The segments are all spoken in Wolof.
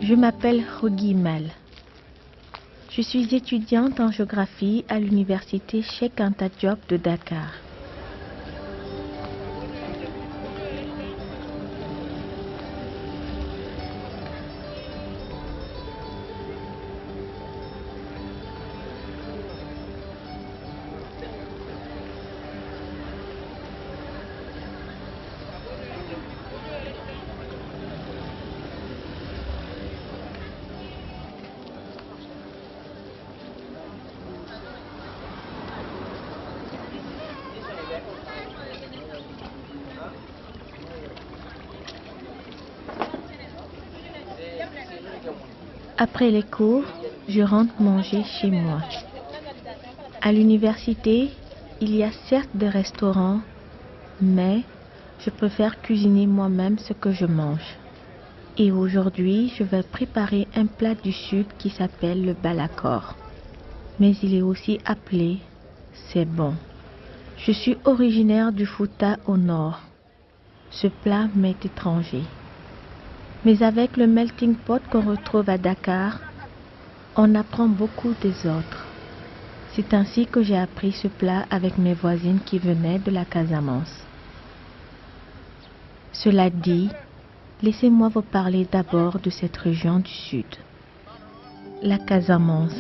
Je m'appelle Rogi Mal. Je suis étudiante en géographie à l'université Cheikh Anta Diop de Dakar. Après les cours, je rentre manger chez moi. À l'université, il y a certes des restaurants, mais je préfère cuisiner moi-même ce que je mange. Et aujourd'hui, je vais préparer un plat du sud qui s'appelle le balakor. Mais il est aussi appelé c'est bon. Je suis originaire du Fouta au nord. Ce plat m'est étranger. Mais avec le melting pot qu'on retrouve à Dakar, on apprend beaucoup des autres. C'est ainsi que j'ai appris ce plat avec mes voisines qui venaient de la Casamance. Cela dit, laissez-moi vous parler d'abord de cette région du sud. La Casamance.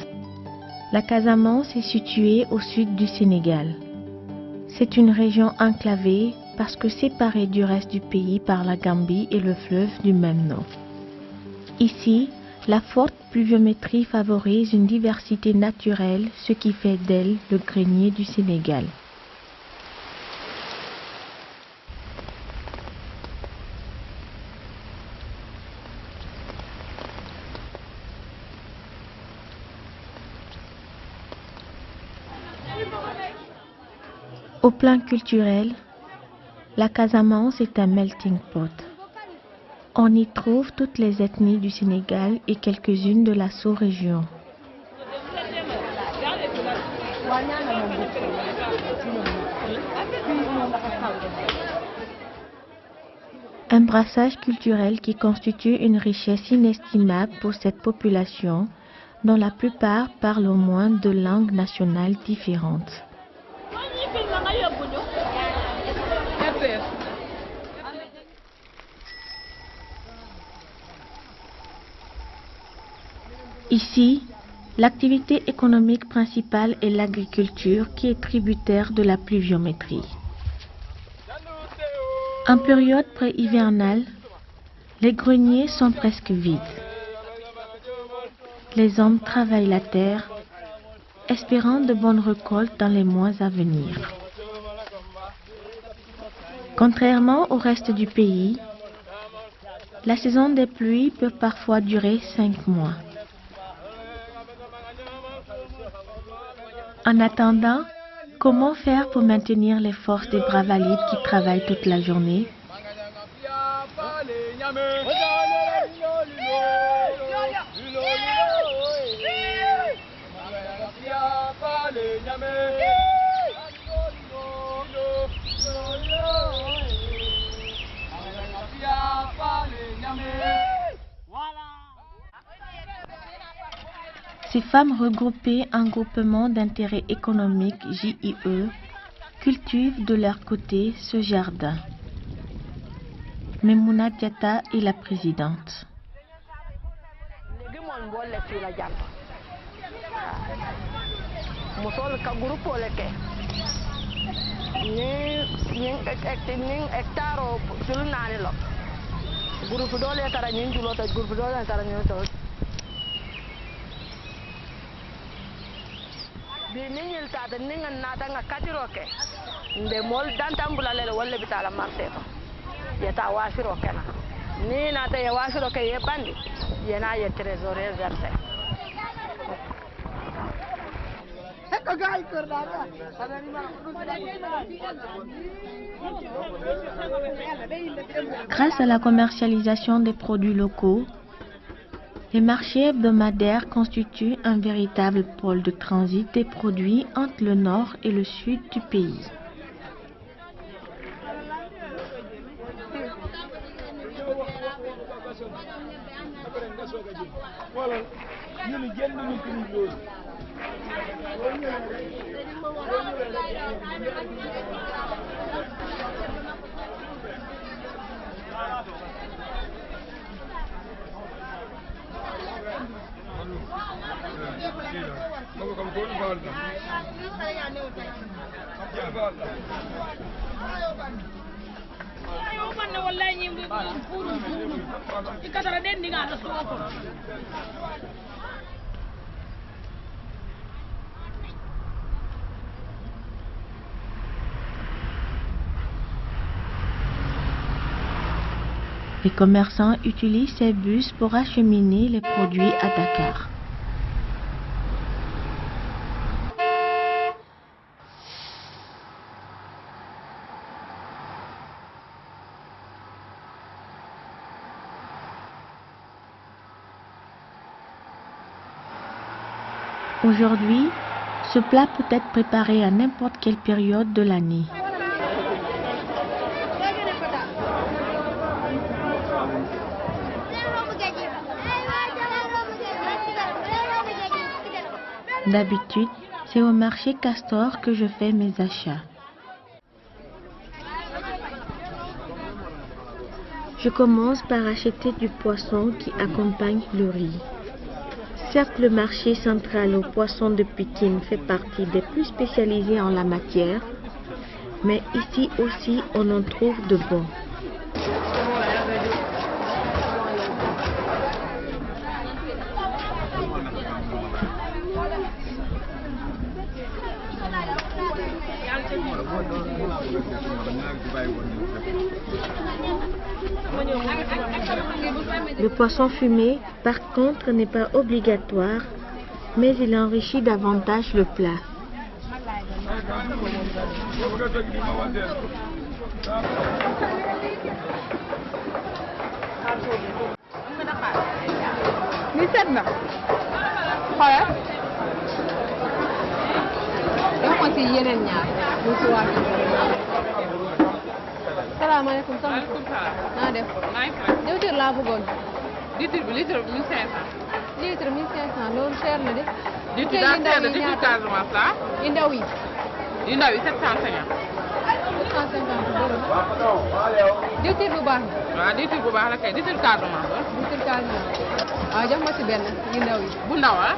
La Casamance est située au sud du Sénégal. C'est une région enclavée parce que séparée du reste du pays par la Gambie et le fleuve du même nom. Ici, la forte pluviométrie favorise une diversité naturelle, ce qui fait d'elle le grenier du Sénégal. Au plan culturel, la Casamance est un melting pot. On y trouve toutes les ethnies du Sénégal et quelques-unes de la sous-région. Un brassage culturel qui constitue une richesse inestimable pour cette population, dont la plupart parlent au moins deux langues nationales différentes. Ici, l'activité économique principale est l'agriculture qui est tributaire de la pluviométrie. En période pré-hivernale, les greniers sont presque vides. Les hommes travaillent la terre, espérant de bonnes récoltes dans les mois à venir. Contrairement au reste du pays, la saison des pluies peut parfois durer 5 mois. En attendant, comment faire pour maintenir les forces des bras valides qui travaillent toute la journée? Ces femmes regroupées en groupement d'intérêt économique JIE cultivent de leur côté ce jardin. Memouna Diatta est la présidente. Grâce à la commercialisation des produits locaux, les marchés hebdomadaires constituent un véritable pôle de transit des produits entre le nord et le sud du pays. Les commerçants utilisent ces bus pour acheminer les produits à Dakar. Aujourd'hui, ce plat peut être préparé à n'importe quelle période de l'année. D'habitude, c'est au marché Castor que je fais mes achats. Je commence par acheter du poisson qui accompagne le riz. Certes, le marché central aux poissons de Pikine fait partie des plus spécialisés en la matière, mais ici aussi on en trouve de bons. Le poisson fumé, par contre, n'est pas obligatoire, mais il enrichit davantage le plat. salaamaaleykum soxna maaleykum salaam. naa def maa ngi fi. diwtiir laa bëggoon litre bi 1500. litre 1500 loolu cher na de litre daa seer de litre Casamance la. yu ndaw yi yu ndaw yi 750. 750 dërëm diwtiir bu baax waaw litre bu baax la kay litre Casamance la. diwtiir Casamance waaw jox ma ci benn yu ndaw yi bu ndaw ah.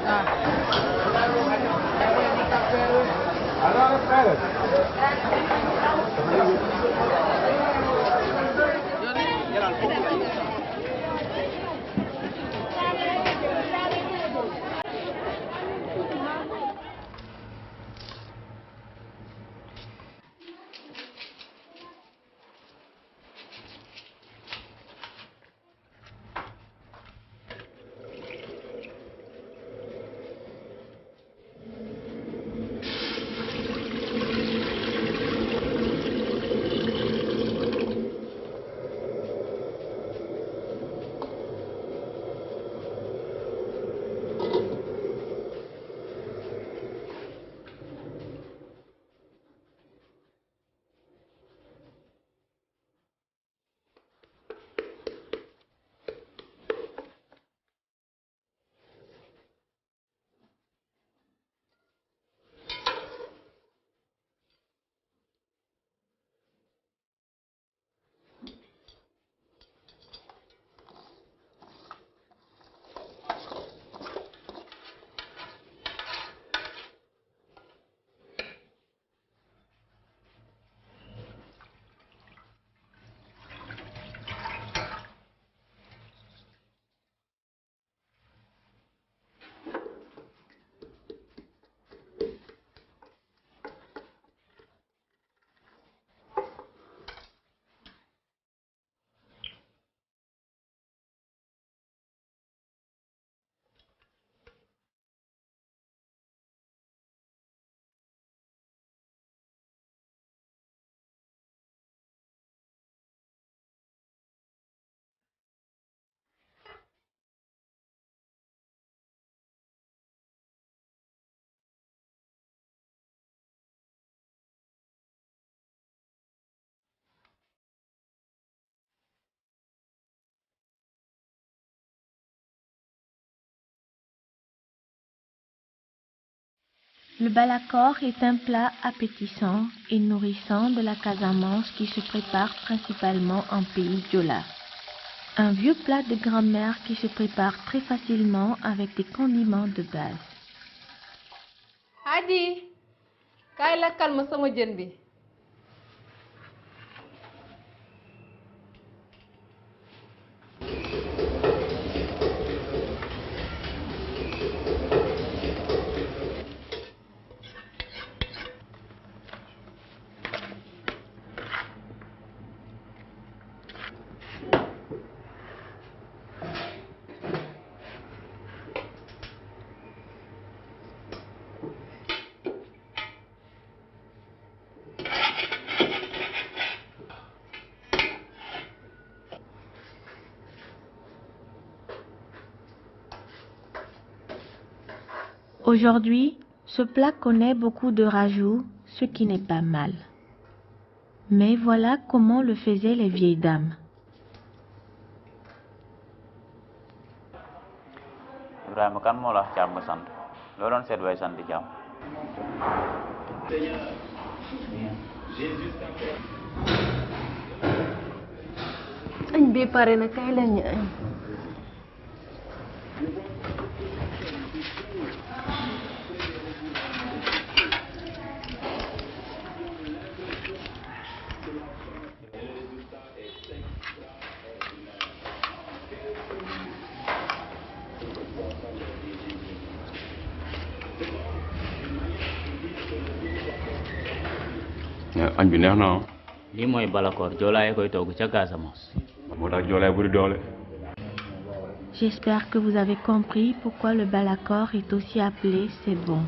Le balakor est un plat appétissant et nourrissant de la Casamance qui se prépare principalement en pays Diola. Un vieux plat de grand-mère qui se prépare très facilement avec des condiments de base. Hadi kaay lakkal ma sama jën bi. Aujourd'hui, ce plat connaît beaucoup de rajouts, ce qui n'est pas mal. Mais voilà comment le faisaient les vieilles dames. Ibrahima kan moo la wax Thiam nga sant loo doon seet way sant Thiam. añ bi pare na kay la ñu añ. añ bi neex na ah. lii mooy balakor joolaay koy togg ca Casamance. moo tax joolaay buri doole. J'espère que vous avez compris pourquoi le balakor est aussi appelé c'est bon.